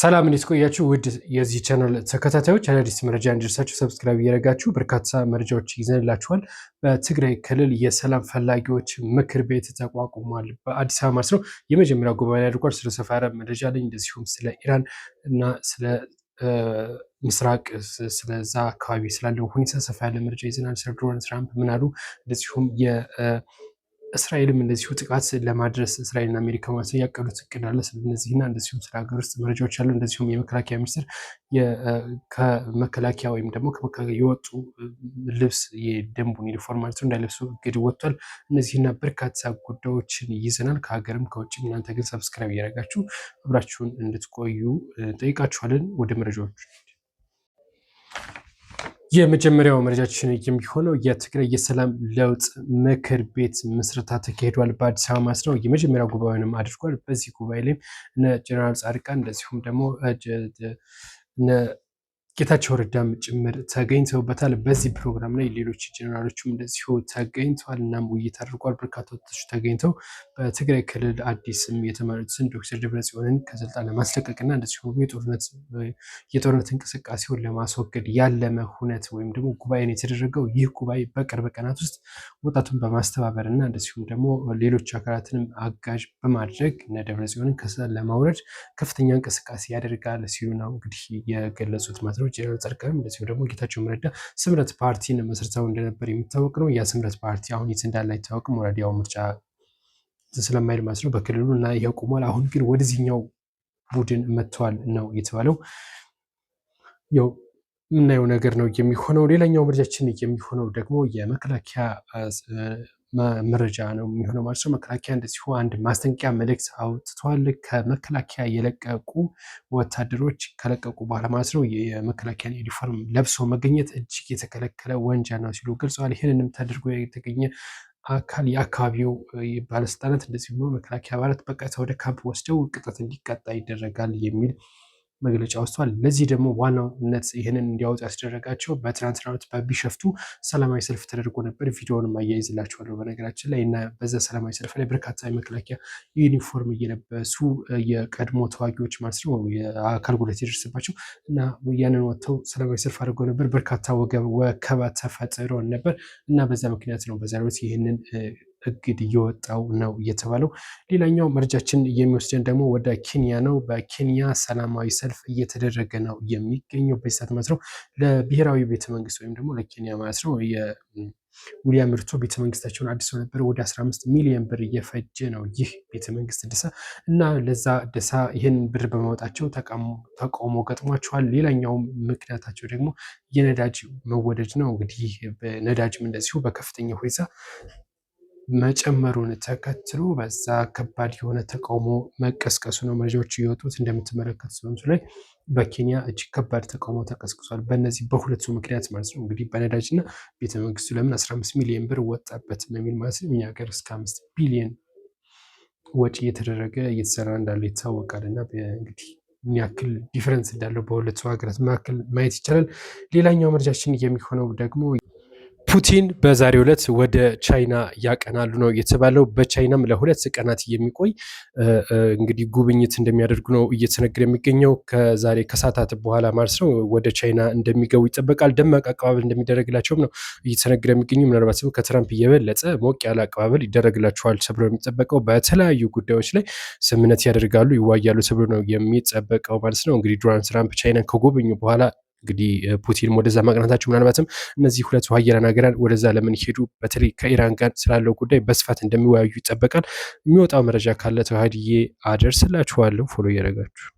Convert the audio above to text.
ሰላም እንዴት ቆያችሁ? ውድ የዚህ ቻናል ተከታታዮች አዳዲስ መረጃ እንዲደርሳችሁ ሰብስክራይብ እያደረጋችሁ በርካታ መረጃዎች ይዘንላችኋል። በትግራይ ክልል የሰላም ፈላጊዎች ምክር ቤት ተቋቁሟል በአዲስ አበባ ማለት ነው። የመጀመሪያው ጉባኤ አድርጓል። ስለ ሰፋ ያለ መረጃ ላይ እንደዚሁም ስለ ኢራን እና ስለ ምስራቅ ስለዛ አካባቢ ስላለው ሁኔታ ሰፋ ያለ መረጃ ይዘናል። ስለ ዶናልድ ትራምፕ ምን አሉ፣ እንደዚሁም እስራኤልም እንደዚሁ ጥቃት ለማድረስ እስራኤልና አሜሪካ ማለት ያቀዱት እቅድ አለ። ስለነዚህና እንደዚሁም ስለ ሀገር ውስጥ መረጃዎች አሉ። እንደዚሁም የመከላከያ ሚኒስትር ከመከላከያ ወይም ደግሞ ከመከላከያ የወጡ ልብስ የደንቡን ዩኒፎርም ማለት ነው እንዳይለብሱ እግድ ወጥቷል። እነዚህና በርካታ ጉዳዮችን ይዘናል ከሀገርም ከውጭ። እናንተ ግን ሰብስክራይብ እያደረጋችሁ አብራችሁን እንድትቆዩ ጠይቃችኋለን። ወደ መረጃዎች የመጀመሪያው መረጃችን የሚሆነው የትግራይ የሰላም ለውጥ ምክር ቤት ምስረታ ተካሂዷል በአዲስ አበባ ማለት ነው። የመጀመሪያው ጉባኤንም አድርጓል። በዚህ ጉባኤ ላይም እነ ጀነራል ጻድቃን እንደዚሁም ደግሞ ጌታቸው ረዳም ጭምር ተገኝተውበታል። በዚህ ፕሮግራም ላይ ሌሎች ጀነራሎችም እንደዚሁ ተገኝተዋል። እናም ውይይት አድርጓል። በርካታዎች ተገኝተው በትግራይ ክልል አዲስም የተመረጡትን ዶክተር ደብረጽዮንን ከስልጣን ለማስለቀቅና እንደዚሁም የጦርነት እንቅስቃሴውን ለማስወገድ ያለመ ሁነት ወይም ደግሞ ጉባኤን የተደረገው። ይህ ጉባኤ በቅርብ ቀናት ውስጥ ወጣቱን በማስተባበር እና እንደዚሁም ደግሞ ሌሎች አካላትንም አጋዥ በማድረግ እነ ደብረጽዮንን ከስልጣን ለማውረድ ከፍተኛ እንቅስቃሴ ያደርጋል ሲሉ ነው እንግዲህ የገለጹት ማለት ነው። ጀነራል ጻድቃን እንደዚሁ ደግሞ ጌታቸው ረዳ ስምረት ፓርቲን መስርተው እንደነበር የሚታወቅ ነው። ያ ስምረት ፓርቲ አሁን የት እንዳለ አይታወቅም። ወዲያው ምርጫ ስለማይል ማለት ነው በክልሉ እና ይሄው ቆሟል። አሁን ግን ወደዚህኛው ቡድን መጥተዋል ነው የተባለው። ያው ምናየው ነገር ነው የሚሆነው። ሌላኛው መረጃችን የሚሆነው ደግሞ የመከላከያ መረጃ ነው የሚሆነው ማለት ነው። መከላከያ እንደዚሁ አንድ ማስጠንቀቂያ መልእክት አውጥተዋል። ከመከላከያ የለቀቁ ወታደሮች ከለቀቁ በኋላ ማለት ነው የመከላከያን ዩኒፎርም ለብሶ መገኘት እጅግ የተከለከለ ወንጀል ነው ሲሉ ገልጸዋል። ይህንንም ተደርጎ የተገኘ አካል የአካባቢው ባለስልጣናት እንደዚሁ መከላከያ አባላት በቀጥታ ወደ ካምፕ ወስደው ቅጣት እንዲቀጣ ይደረጋል የሚል መግለጫ ወጥቷል። ለዚህ ደግሞ ዋናነት ይህንን እንዲያወጡ ያስደረጋቸው በትናንትናው ዕለት በቢሸፍቱ ሰላማዊ ሰልፍ ተደርጎ ነበር። ቪዲዮውንም አያይዝላችኋለሁ በነገራችን ላይ እና በዛ ሰላማዊ ሰልፍ ላይ በርካታ የመከላከያ ዩኒፎርም እየለበሱ የቀድሞ ተዋጊዎች ማለት ነው የአካል ጉዳት የደረሰባቸው እና ያንን ወጥተው ሰላማዊ ሰልፍ አድርገው ነበር። በርካታ ወከባ ተፈጥሮ ነበር እና በዛ ምክንያት ነው በዛሬው ዕለት ይህንን እግድ እየወጣው ነው እየተባለው። ሌላኛው መረጃችን የሚወስደን ደግሞ ወደ ኬንያ ነው። በኬንያ ሰላማዊ ሰልፍ እየተደረገ ነው የሚገኘው በሰዓት ማለት ነው። ለብሔራዊ ቤተመንግስት ወይም ደግሞ ለኬንያ ማለት ነው የዊሊያም ሩቶ ቤተመንግስታቸውን አድሰው ነበር። ወደ 15 ሚሊዮን ብር እየፈጀ ነው ይህ ቤተመንግስት እድሳ እና ለዛ እድሳ ይህን ብር በማውጣቸው ተቃውሞ ገጥሟቸዋል። ሌላኛው ምክንያታቸው ደግሞ የነዳጅ መወደድ ነው። እንግዲህ ነዳጅም እንደዚሁ በከፍተኛ ሁኔታ መጨመሩን ተከትሎ በዛ ከባድ የሆነ ተቃውሞ መቀስቀሱ ነው መረጃዎች እየወጡት እንደምትመለከቱት በምስሉ ላይ በኬንያ እጅግ ከባድ ተቃውሞ ተቀስቅሷል። በእነዚህ በሁለቱ ምክንያት ማለት ነው እንግዲህ በነዳጅ እና ቤተመንግስቱ ለምን 15 ሚሊዮን ብር ወጣበት በሚል ማለት ነው። እኛ ሀገር እስከ 5 ቢሊዮን ወጪ እየተደረገ እየተሰራ እንዳለ ይታወቃል እና እንግዲህ ምን ያክል ዲፈረንስ እንዳለው በሁለቱ ሀገራት መካከል ማየት ይቻላል። ሌላኛው መረጃችን የሚሆነው ደግሞ ፑቲን በዛሬው ዕለት ወደ ቻይና ያቀናሉ ነው የተባለው። በቻይናም ለ2 ቀናት የሚቆይ እንግዲህ ጉብኝት እንደሚያደርጉ ነው እየተነገረ የሚገኘው። ከዛሬ ከሰዓታት በኋላ ማለት ነው ወደ ቻይና እንደሚገቡ ይጠበቃል። ደማቅ አቀባበል እንደሚደረግላቸውም ነው እየተነገረ የሚገኘው። ምናልባትም ከትራምፕ እየበለጠ ሞቅ ያለ አቀባበል ይደረግላቸዋል ተብሎ የሚጠበቀው። በተለያዩ ጉዳዮች ላይ ስምምነት ያደርጋሉ፣ ይዋያሉ ተብሎ ነው የሚጠበቀው ማለት ነው። እንግዲህ ዶናልድ ትራምፕ ቻይናን ከጎበኙ በኋላ እንግዲህ ፑቲንም ወደዛ ማቅናታቸው ምናልባትም እነዚህ ሁለቱ ሀያላን ሀገራት ወደዛ ለምን ይሄዱ በተለይ ከኢራን ጋር ስላለው ጉዳይ በስፋት እንደሚወያዩ ይጠበቃል። የሚወጣው መረጃ ካለ ተዋህድዬ አደርስላችኋለሁ። ፎሎ እያደረጋችሁ